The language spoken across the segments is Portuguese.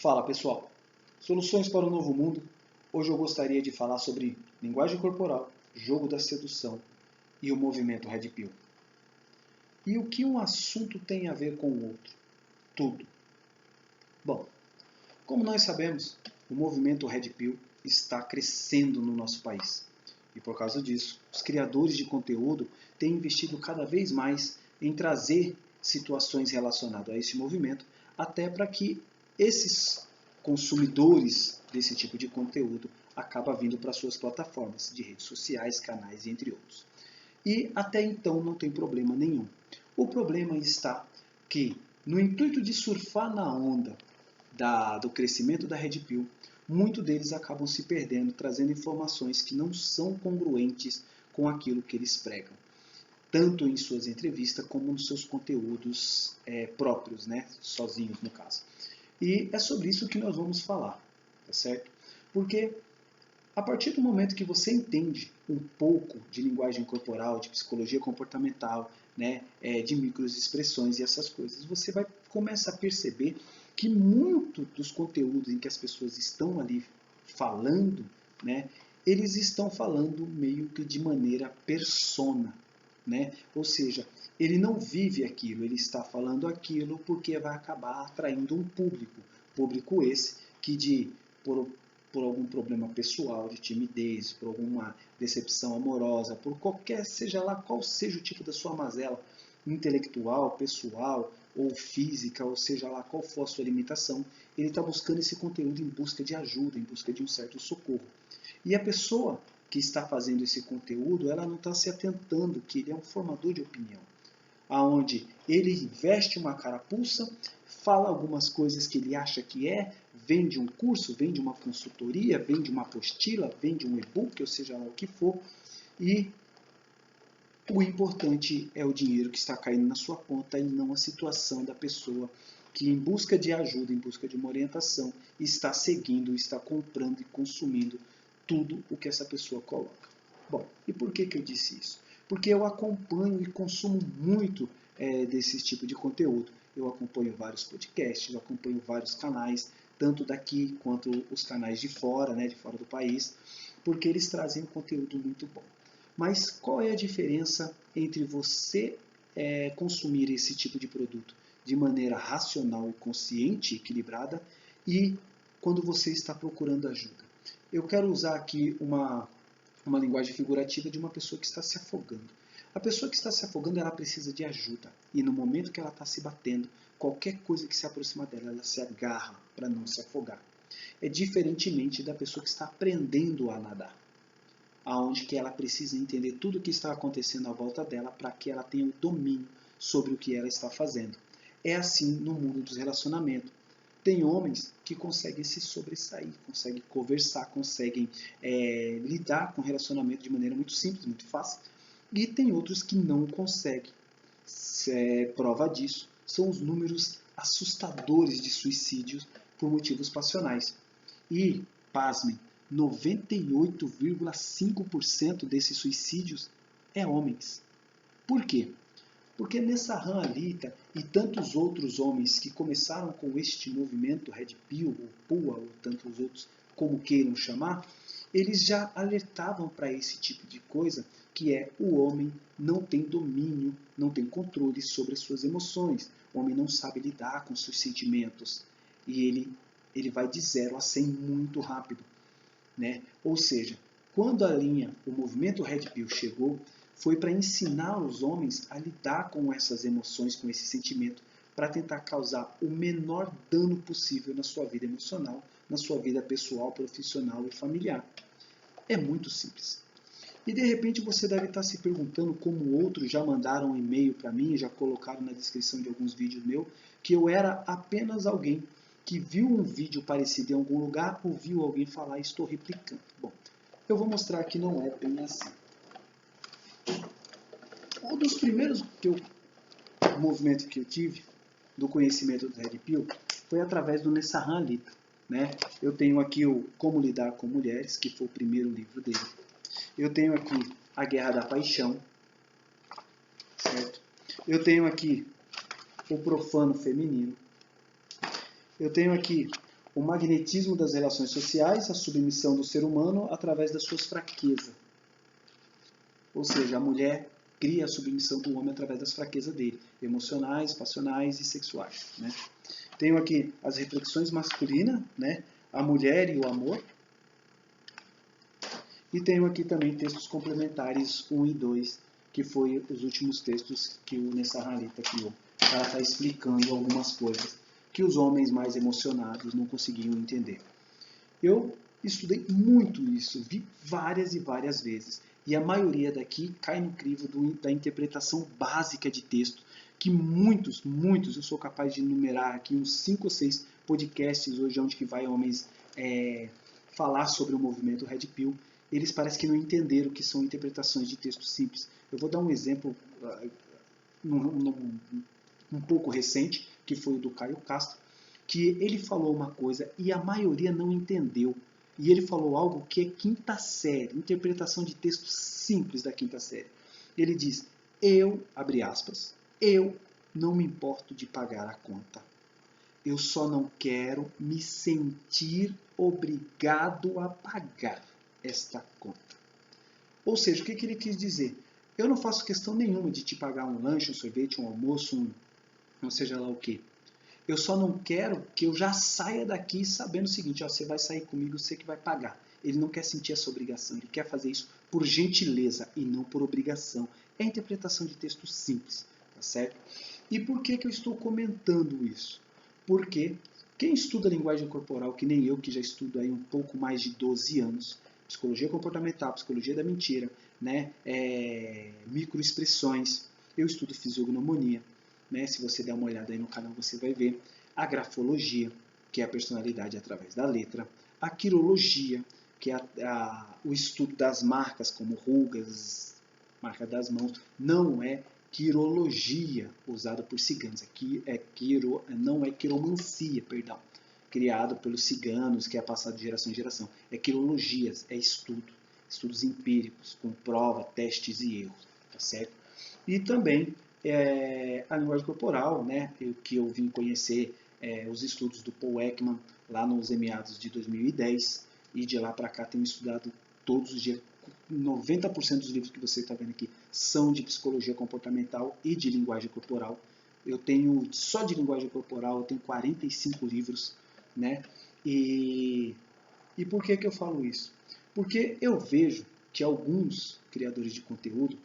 Fala pessoal, soluções para o novo mundo. Hoje eu gostaria de falar sobre linguagem corporal, jogo da sedução e o movimento Red Pill. E o que um assunto tem a ver com o outro? Tudo. Bom, como nós sabemos, o movimento Red Pill está crescendo no nosso país. E por causa disso, os criadores de conteúdo têm investido cada vez mais em trazer situações relacionadas a esse movimento, até para que esses consumidores desse tipo de conteúdo acabam vindo para suas plataformas de redes sociais, canais e entre outros. E até então não tem problema nenhum. O problema está que, no intuito de surfar na onda do crescimento da Red Pill, muitos deles acabam se perdendo, trazendo informações que não são congruentes com aquilo que eles pregam, tanto em suas entrevistas como nos seus conteúdos próprios, né? Sozinhos no caso. E é sobre isso que nós vamos falar, tá certo? Porque a partir do momento que você entende um pouco de linguagem corporal, de psicologia comportamental, né, de microexpressões e essas coisas, você vai começar a perceber que muito dos conteúdos em que as pessoas estão ali falando, né, eles estão falando meio que de maneira persona, né? Ou seja, ele não vive aquilo, ele está falando aquilo porque vai acabar atraindo um público esse que por algum problema pessoal, de timidez, por alguma decepção amorosa, por qualquer, seja lá qual seja o tipo da sua mazela intelectual, pessoal ou física, ou seja lá qual for a sua limitação, ele está buscando esse conteúdo em busca de ajuda, em busca de um certo socorro. E a pessoa que está fazendo esse conteúdo, ela não está se atentando que ele é um formador de opinião, aonde ele veste uma carapuça, fala algumas coisas que ele acha que vende um curso, vende uma consultoria, vende uma apostila, vende um e-book, ou seja lá o que for, e o importante é o dinheiro que está caindo na sua conta e não a situação da pessoa que, em busca de ajuda, em busca de uma orientação, está seguindo, está comprando e consumindo tudo o que essa pessoa coloca. Bom, e por que eu disse isso? Porque eu acompanho e consumo muito desse tipo de conteúdo. Eu acompanho vários podcasts, eu acompanho vários canais, tanto daqui quanto os canais de fora, né, de fora do país, porque eles trazem um conteúdo muito bom. Mas qual é a diferença entre você consumir esse tipo de produto de maneira racional e consciente, equilibrada, e quando você está procurando ajuda? Eu quero usar aqui uma linguagem figurativa de uma pessoa que está se afogando. A pessoa que está se afogando, ela precisa de ajuda. E no momento que ela está se batendo, qualquer coisa que se aproxima dela, ela se agarra para não se afogar. É diferentemente da pessoa que está aprendendo a nadar, aonde que ela precisa entender tudo o que está acontecendo à volta dela para que ela tenha o domínio sobre o que ela está fazendo. É assim no mundo dos relacionamentos. Tem homens que conseguem se sobressair, conseguem conversar, conseguem lidar com o relacionamento de maneira muito simples, muito fácil. E tem outros que não conseguem. Prova disso são os números assustadores de suicídios por motivos passionais. E, pasmem, 98,5% desses suicídios é homens. Por quê? Porque Nessahan Alita e tantos outros homens que começaram com este movimento Red Pill, ou PUA, ou tantos outros, como queiram chamar, eles já alertavam para esse tipo de coisa, que é o homem não tem domínio, não tem controle sobre as suas emoções. O homem não sabe lidar com seus sentimentos. E ele vai de 0 a 100 muito rápido, né? Ou seja, quando o movimento Red Pill chegou, foi para ensinar os homens a lidar com essas emoções, com esse sentimento, para tentar causar o menor dano possível na sua vida emocional, na sua vida pessoal, profissional e familiar. É muito simples. E de repente você deve estar se perguntando, como outros já mandaram um e-mail para mim, já colocaram na descrição de alguns vídeos meus, que eu era apenas alguém que viu um vídeo parecido em algum lugar, ouviu alguém falar e estou replicando. Bom, eu vou mostrar que não é bem assim. Um dos primeiros movimento que eu tive do conhecimento do Red Pill foi através do Nessahan Alita, né? Eu tenho aqui o Como Lidar com Mulheres, que foi o primeiro livro dele. Eu tenho aqui A Guerra da Paixão, certo? Eu tenho aqui O Profano Feminino. Eu tenho aqui o magnetismo das relações sociais, a submissão do ser humano através das suas fraquezas. Ou seja, a mulher cria a submissão do homem através das fraquezas dele, emocionais, passionais e sexuais. Né? Tenho aqui as reflexões masculinas, né? A mulher e o amor. E tenho aqui também textos complementares 1 e 2, que foi os últimos textos que o Nessar Halita criou. Ela está explicando algumas coisas que os homens mais emocionados não conseguiam entender. Eu estudei muito isso, vi várias e várias vezes. E a maioria daqui cai no crivo da interpretação básica de texto, que muitos, eu sou capaz de enumerar aqui uns 5 ou 6 podcasts hoje onde que vai homens falar sobre o movimento Red Pill. Eles parecem que não entenderam o que são interpretações de texto simples. Eu vou dar um exemplo um pouco recente, que foi o do Caio Castro, que ele falou uma coisa e a maioria não entendeu. E ele falou algo que é quinta série, interpretação de texto simples da quinta série. Ele diz, abre aspas, eu não me importo de pagar a conta. Eu só não quero me sentir obrigado a pagar esta conta. Ou seja, o que ele quis dizer? Eu não faço questão nenhuma de te pagar um lanche, um sorvete, um almoço, não seja lá o que. Eu só não quero que eu já saia daqui sabendo o seguinte, ó, você vai sair comigo, você que vai pagar. Ele não quer sentir essa obrigação, ele quer fazer isso por gentileza e não por obrigação. É a interpretação de texto simples, tá certo? E por que eu estou comentando isso? Porque quem estuda linguagem corporal, que nem eu, que já estudo aí um pouco mais de 12 anos, psicologia comportamental, psicologia da mentira, né, microexpressões, eu estudo fisiognomonia, né, se você der uma olhada aí no canal você vai ver, a grafologia, que é a personalidade através da letra, a quirologia, que é o estudo das marcas, como rugas, marca das mãos, não é quirologia usada por ciganos, aqui não é quiromancia, perdão, criado pelos ciganos, que é passado de geração em geração. É quirologias, é estudos empíricos, com prova, testes e erros, tá certo? E também a linguagem corporal, né, que eu vim conhecer os estudos do Paul Ekman, lá nos meados de 2010, e de lá para cá tenho estudado todos os dias. 90% dos livros que você está vendo aqui são de psicologia comportamental e de linguagem corporal. Eu tenho, só de linguagem corporal, eu tenho 45 livros, né? E por que eu falo isso? Porque eu vejo que alguns criadores de conteúdo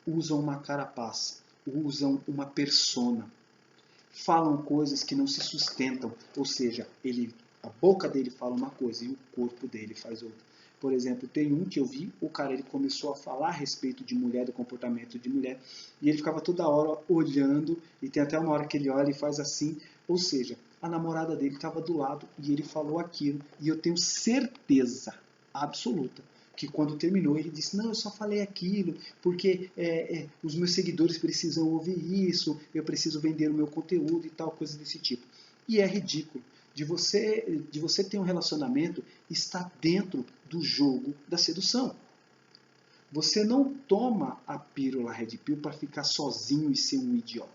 usam uma carapaça, usam uma persona, falam coisas que não se sustentam, ou seja, a boca dele fala uma coisa e o corpo dele faz outra. Por exemplo, tem um que eu vi, o cara ele começou a falar a respeito de mulher, do comportamento de mulher, e ele ficava toda hora olhando, e tem até uma hora que ele olha e faz assim, ou seja, a namorada dele estava do lado e ele falou aquilo, e eu tenho certeza absoluta que quando terminou ele disse, não, eu só falei aquilo porque os meus seguidores precisam ouvir isso, eu preciso vender o meu conteúdo e tal, coisa desse tipo. E é ridículo. De você ter um relacionamento está dentro do jogo da sedução. Você não toma a pílula Red Pill para ficar sozinho e ser um idiota.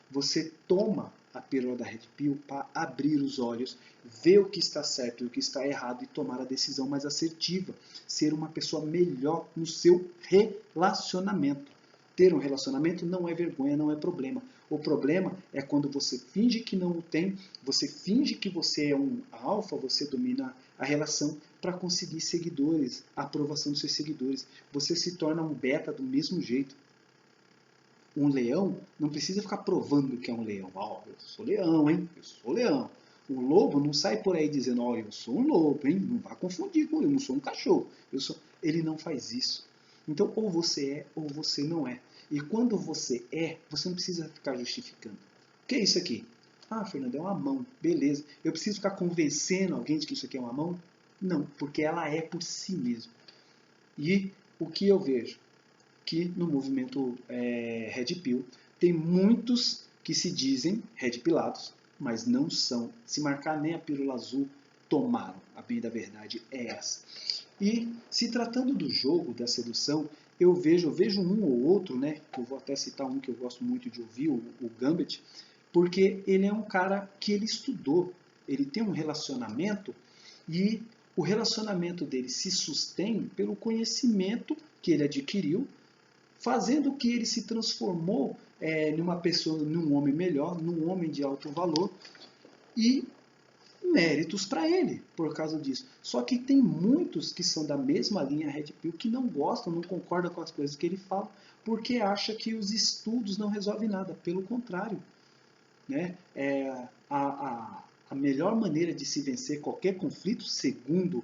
Você toma a pílula da Red Pill para abrir os olhos, ver o que está certo e o que está errado e tomar a decisão mais assertiva. Ser uma pessoa melhor no seu relacionamento. Ter um relacionamento não é vergonha, não é problema. O problema é quando você finge que não o tem, você finge que você é um alfa, você domina a relação para conseguir seguidores, a aprovação dos seus seguidores. Você se torna um beta do mesmo jeito. Um leão não precisa ficar provando que é um leão. Ó, eu sou leão, hein? Eu sou leão. O lobo não sai por aí dizendo, ó, eu sou um lobo, hein? Não vá confundir com eu não sou um cachorro. Ele não faz isso. Então, ou você é, ou você não é. E quando você é, você não precisa ficar justificando. O que é isso aqui? Ah, Fernando, é uma mão. Beleza. Eu preciso ficar convencendo alguém de que isso aqui é uma mão? Não, porque ela é por si mesma. E o que eu vejo? Que no movimento Red Pill tem muitos que se dizem Red Pilados, mas não são. Se marcar nem a pílula azul, tomaram. A bem da verdade é essa. E se tratando do jogo, da sedução, eu vejo um ou outro, né, que eu vou até citar um que eu gosto muito de ouvir, o Gambit, porque ele é um cara que ele estudou ele tem um relacionamento e o relacionamento dele se sustém pelo conhecimento que ele adquiriu, fazendo que ele se transformou numa pessoa, num homem melhor, num homem de alto valor, e méritos para ele por causa disso. Só que tem muitos que são da mesma linha Red Pill que não gostam, não concordam com as coisas que ele fala, porque acha que os estudos não resolvem nada. Pelo contrário, né? A melhor maneira de se vencer qualquer conflito, segundo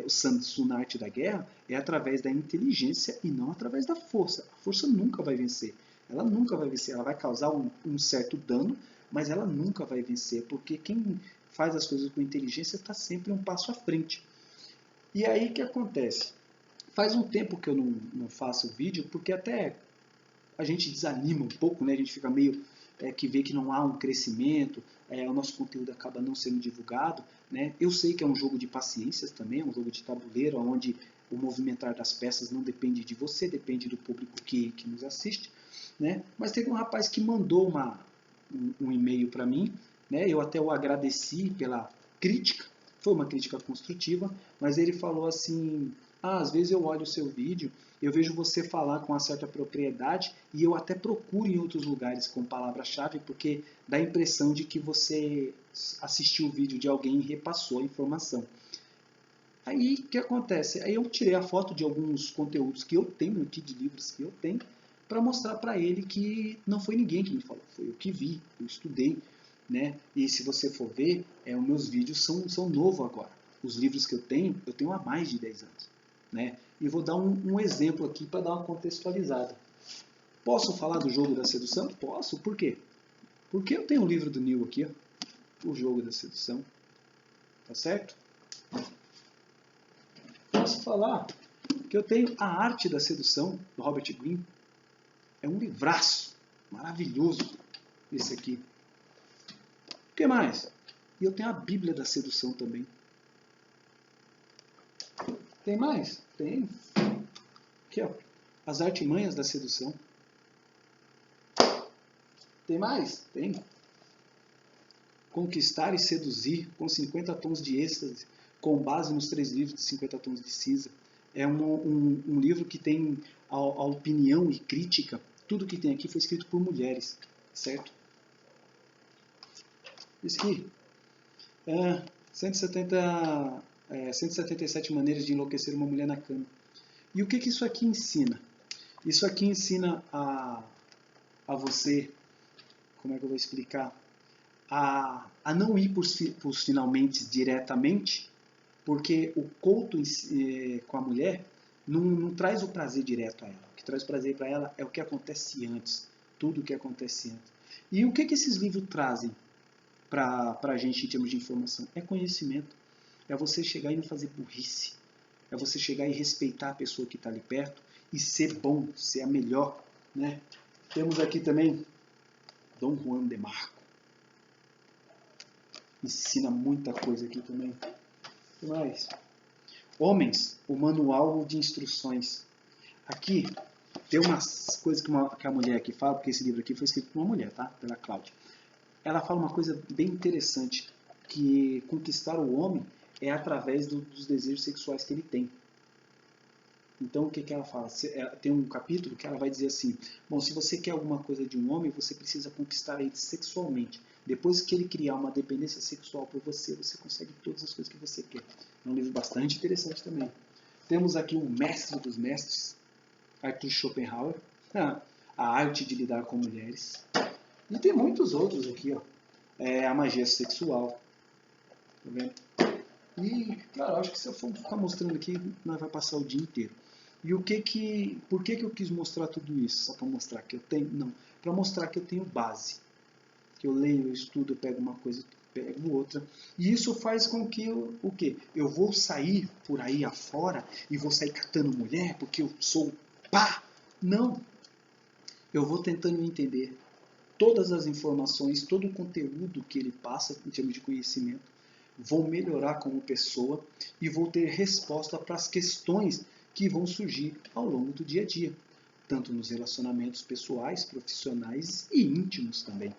o Sun Tzu na Arte da Guerra, é através da inteligência e não através da força. A força nunca vai vencer. Ela nunca vai vencer. Ela vai causar um certo dano, mas ela nunca vai vencer, porque quem faz as coisas com inteligência está sempre um passo à frente. E aí o que acontece? Faz um tempo que eu não faço vídeo, porque até a gente desanima um pouco, né? A gente fica meio que vê que não há um crescimento, o nosso conteúdo acaba não sendo divulgado, né? Eu sei que é um jogo de paciências também, é um jogo de tabuleiro, onde o movimentar das peças não depende de você, depende do público que nos assiste, né? Mas teve um rapaz que mandou um e-mail para mim, né? Eu até o agradeci pela crítica, foi uma crítica construtiva, mas ele falou assim: às vezes eu olho o seu vídeo, eu vejo você falar com uma certa propriedade e eu até procuro em outros lugares com palavra-chave, porque dá a impressão de que você assistiu o vídeo de alguém e repassou a informação. Aí o que acontece? Aí eu tirei a foto de alguns conteúdos que eu tenho aqui, de livros que eu tenho, para mostrar para ele que não foi ninguém que me falou, foi eu que vi, eu estudei, né? E se você for ver, os meus vídeos são novos agora. Os livros que eu tenho há mais de 10 anos. Né? E vou dar um exemplo aqui para dar uma contextualizada. Posso falar do Jogo da Sedução? Posso. Por quê? Porque eu tenho o livro do Neil aqui, ó, O Jogo da Sedução. Tá certo? Posso falar que eu tenho A Arte da Sedução, do Robert Greene. É um livraço maravilhoso esse aqui. O que mais? E eu tenho a Bíblia da Sedução também. Tem mais? Tem. Aqui, ó. As Artimanhas da Sedução. Tem mais? Tem. Conquistar e Seduzir, com 50 tons de êxtase, com base nos 3 livros de 50 tons de cinza. É um livro que tem a opinião e crítica. Tudo que tem aqui foi escrito por mulheres, certo? Isso aqui. 177 maneiras de enlouquecer uma mulher na cama. E o que isso aqui ensina? Isso aqui ensina a você, como é que eu vou explicar? A não ir para os finalmente diretamente, porque o couto com a mulher não traz o prazer direto a ela. O que traz prazer para ela é o que acontece antes, tudo o que acontece antes. E o que esses livros trazem para a gente em termos de informação? É conhecimento. É você chegar e não fazer burrice. É você chegar e respeitar a pessoa que está ali perto e ser bom, ser a melhor. Né? Temos aqui também Dom Juan de Marco. Ensina muita coisa aqui também. O que mais? Homens, o manual de instruções. Aqui tem umas coisas que a mulher aqui fala, porque esse livro aqui foi escrito por uma mulher, tá? Pela Cláudia. Ela fala uma coisa bem interessante, que conquistar o homem é através dos desejos sexuais que ele tem. Então, o que ela fala? Tem um capítulo que ela vai dizer assim: bom, se você quer alguma coisa de um homem, você precisa conquistar ele sexualmente. Depois que ele criar uma dependência sexual por você, você consegue todas as coisas que você quer. É um livro bastante interessante também. Temos aqui o Mestre dos Mestres, Arthur Schopenhauer, A Arte de Lidar com Mulheres. E tem muitos outros aqui, ó. A Magia Sexual. Tá vendo? E, claro, acho que se eu for ficar mostrando aqui, nós vai passar o dia inteiro. E por que eu quis mostrar tudo isso? Só para mostrar que eu tenho? Não, para mostrar que eu tenho base. Que eu leio, eu estudo, eu pego uma coisa, pego outra. E isso faz com que eu vou sair por aí afora e vou sair catando mulher porque eu sou pá. Não. Eu vou tentando entender todas as informações, todo o conteúdo que ele passa em termos de conhecimento. Vou melhorar como pessoa e vou ter resposta para as questões que vão surgir ao longo do dia a dia, tanto nos relacionamentos pessoais, profissionais e íntimos também.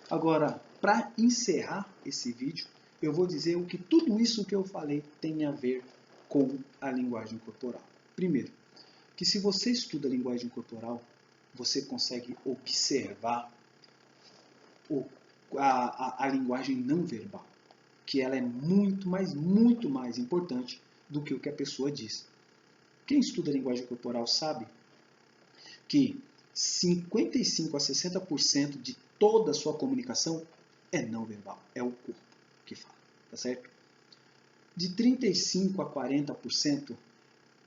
Agora, para encerrar esse vídeo, eu vou dizer o que tudo isso que eu falei tem a ver com a linguagem corporal. Primeiro, que se você estuda a linguagem corporal, você consegue observar a linguagem não verbal, que ela é muito mais importante do que o que a pessoa diz. Quem estuda a linguagem corporal sabe que 55 a 60% de toda a sua comunicação é não verbal, é o corpo que fala, tá certo? De 35 a 40%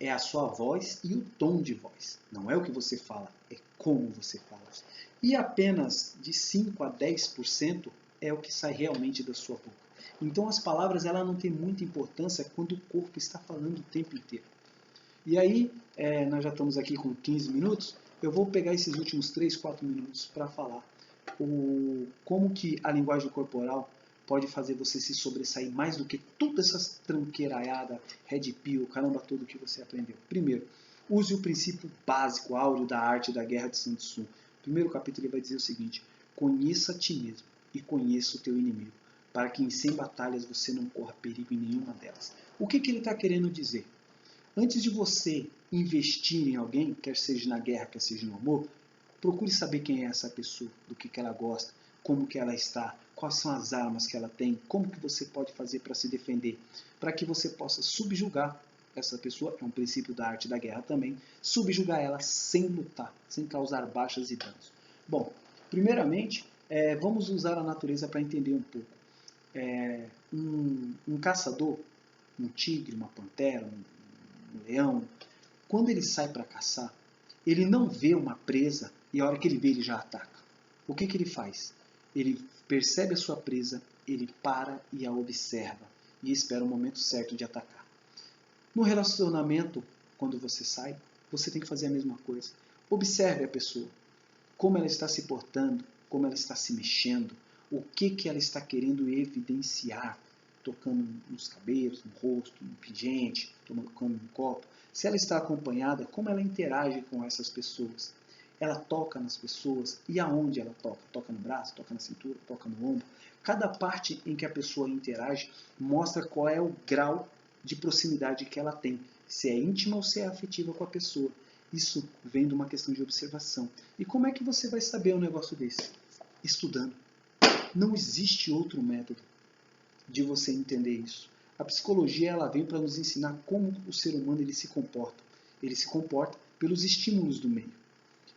é a sua voz e o tom de voz. Não é o que você fala, é como você fala. E apenas de 5 a 10% é o que sai realmente da sua boca. Então as palavras ela não têm muita importância quando o corpo está falando o tempo inteiro. E aí, nós já estamos aqui com 15 minutos, eu vou pegar esses últimos 3, 4 minutos para falar como que a linguagem corporal pode fazer você se sobressair mais do que toda essa tranqueiraiada, red pill, caramba tudo que você aprendeu. Primeiro, use o princípio básico, áureo da arte da guerra de Sun Tzu. O primeiro capítulo ele vai dizer o seguinte: conheça a ti mesmo e conheça o teu inimigo, para que em 100 batalhas você não corra perigo em nenhuma delas. O que ele está querendo dizer? Antes de você investir em alguém, quer seja na guerra, quer seja no amor, procure saber quem é essa pessoa, do que ela gosta, como que ela está, quais são as armas que ela tem, como que você pode fazer para se defender, para que você possa subjugar essa pessoa, é um princípio da arte da guerra também, subjugar ela sem lutar, sem causar baixas e danos. Bom, primeiramente, vamos usar a natureza para entender um pouco. Um caçador, um tigre, uma pantera, um leão, quando ele sai para caçar, ele não vê uma presa e a hora que ele vê ele já ataca. O que ele faz? Ele percebe a sua presa, ele para e a observa e espera o momento certo de atacar. No relacionamento, quando você sai, você tem que fazer a mesma coisa. Observe a pessoa, como ela está se portando, como ela está se mexendo, o que ela está querendo evidenciar, tocando nos cabelos, no rosto, no pingente, tocando no copo. Se ela está acompanhada, como ela interage com essas pessoas. Ela toca nas pessoas e aonde ela toca? Toca no braço, toca na cintura, toca no ombro. Cada parte em que a pessoa interage mostra qual é o grau de proximidade que ela tem, se é íntima ou se é afetiva com a pessoa. Isso vem de uma questão de observação. E como é que você vai saber um negócio desse? Estudando. Não existe outro método de você entender isso. A psicologia ela vem para nos ensinar como o ser humano ele se comporta. Ele se comporta pelos estímulos do meio.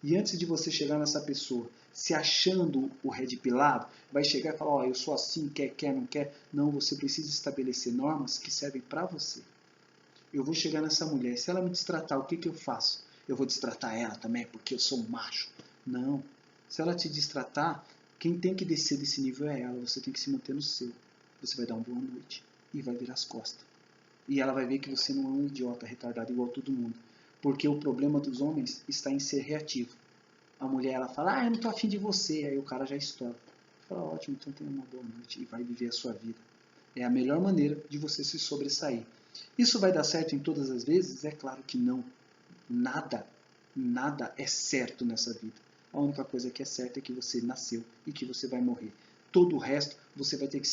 E antes de você chegar nessa pessoa se achando o red pilado, vai chegar e falar, eu sou assim, quer, não quer. Não, você precisa estabelecer normas que servem para você. Eu vou chegar nessa mulher, se ela me destratar, o que eu faço? Eu vou destratar ela também porque eu sou um macho? Não. Se ela te destratar, quem tem que descer desse nível é ela, você tem que se manter no seu. Você vai dar uma boa noite e vai virar as costas. E ela vai ver que você não é um idiota retardado igual todo mundo. Porque o problema dos homens está em ser reativo. A mulher ela fala, eu não tô afim de você, aí o cara já estoura. Fala, ótimo, então tenha uma boa noite e vai viver a sua vida. É a melhor maneira de você se sobressair. Isso vai dar certo em todas as vezes? É claro que não. Nada é certo nessa vida. A única coisa que é certa é que você nasceu e que você vai morrer. Todo o resto você vai ter que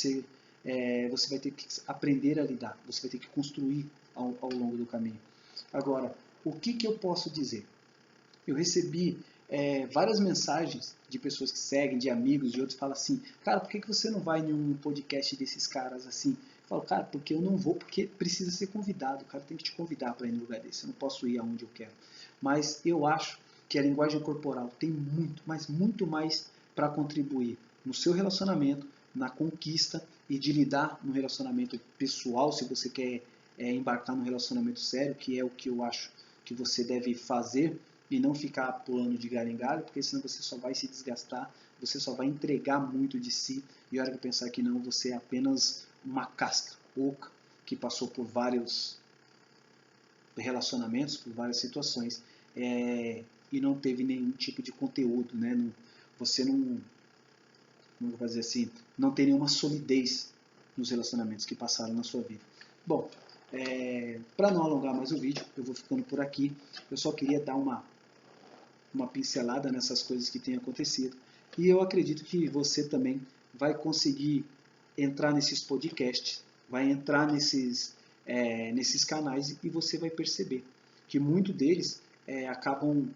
você vai ter que aprender a lidar. Você vai ter que construir ao longo do caminho. Agora, o que eu posso dizer? Eu recebi várias mensagens de pessoas que seguem, de amigos, de outros, falam assim, cara, por que você não vai em um podcast desses caras assim? Eu falo, cara, porque eu não vou, porque precisa ser convidado, o cara tem que te convidar para ir no lugar desse, eu não posso ir aonde eu quero. Mas eu acho que a linguagem corporal tem muito, mas muito mais para contribuir no seu relacionamento, na conquista e de lidar no relacionamento pessoal, se você quer embarcar num relacionamento sério, que é o que eu acho que você deve fazer, e não ficar pulando de galho em galho, porque senão você só vai se desgastar, você só vai entregar muito de si, e a hora que pensar que não, você é apenas uma casca oca que passou por vários relacionamentos, por várias situações, e não teve nenhum tipo de conteúdo, né? Você não, como eu vou dizer assim, não tem nenhuma solidez nos relacionamentos que passaram na sua vida. Bom, para não alongar mais o vídeo, eu vou ficando por aqui. Eu só queria dar uma pincelada nessas coisas que têm acontecido. E eu acredito que você também vai conseguir entrar nesses podcasts, vai entrar nesses canais e você vai perceber que muitos deles acabam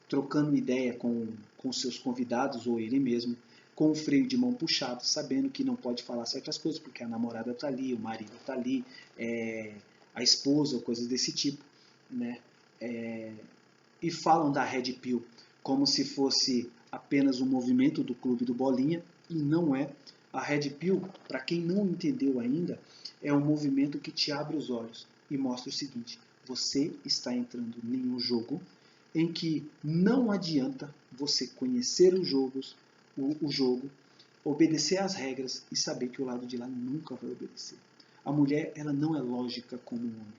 trocando ideia com seus convidados ou ele mesmo, com o freio de mão puxado, sabendo que não pode falar certas coisas porque a namorada está ali, o marido está ali, a esposa ou coisas desse tipo, né? E falam da Red Pill como se fosse apenas um movimento do Clube do Bolinha, e não é. A Red Pill, para quem não entendeu ainda, é um movimento que te abre os olhos e mostra o seguinte: você está entrando em um jogo em que não adianta você conhecer o jogo, obedecer às regras e saber que o lado de lá nunca vai obedecer. A mulher, ela não é lógica como o homem.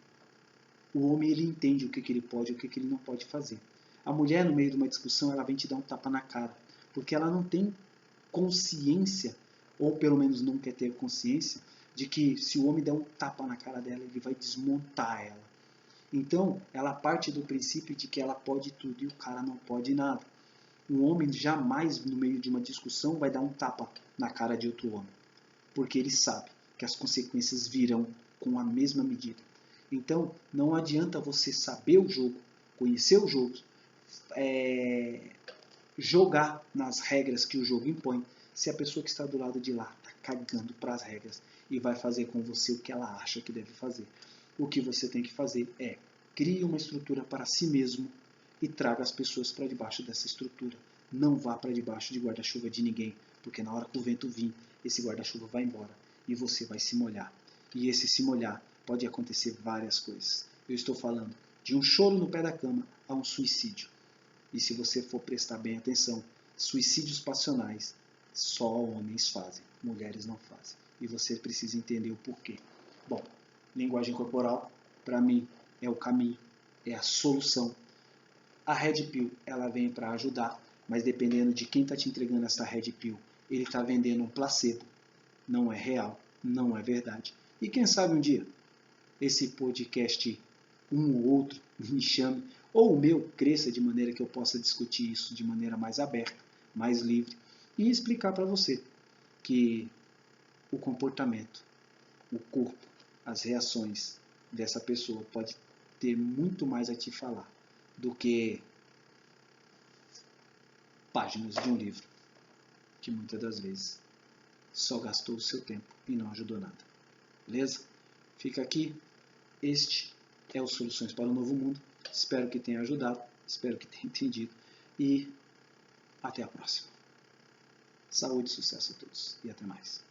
O homem, ele entende o que ele pode e o que ele não pode fazer. A mulher, no meio de uma discussão, ela vem te dar um tapa na cara, porque ela não tem consciência, ou pelo menos não quer ter consciência, de que se o homem der um tapa na cara dela, ele vai desmontar ela. Então, ela parte do princípio de que ela pode tudo e o cara não pode nada. Um homem jamais, no meio de uma discussão, vai dar um tapa na cara de outro homem, porque ele sabe que as consequências virão com a mesma medida. Então, não adianta você saber o jogo, conhecer o jogo, jogar nas regras que o jogo impõe, se a pessoa que está do lado de lá está cagando para as regras e vai fazer com você o que ela acha que deve fazer. O que você tem que fazer é crie uma estrutura para si mesmo e traga as pessoas para debaixo dessa estrutura. Não vá para debaixo de guarda-chuva de ninguém, porque na hora que o vento vir, esse guarda-chuva vai embora e você vai se molhar. E esse se molhar pode acontecer várias coisas. Eu estou falando de um choro no pé da cama a um suicídio. E se você for prestar bem atenção, suicídios passionais só homens fazem, mulheres não fazem. E você precisa entender o porquê. Bom, linguagem corporal, para mim, é o caminho, é a solução. A Red Pill, ela vem para ajudar, mas dependendo de quem está te entregando essa Red Pill, ele está vendendo um placebo. Não é real, não é verdade. E quem sabe um dia esse podcast, um ou outro, me chame, ou o meu cresça de maneira que eu possa discutir isso de maneira mais aberta, mais livre, e explicar para você que o comportamento, o corpo, as reações dessa pessoa pode ter muito mais a te falar do que páginas de um livro, que muitas das vezes só gastou o seu tempo e não ajudou nada. Beleza? Fica aqui. Este é o Soluções para o Novo Mundo. Espero que tenha ajudado, espero que tenha entendido e até a próxima. Saúde e sucesso a todos e até mais.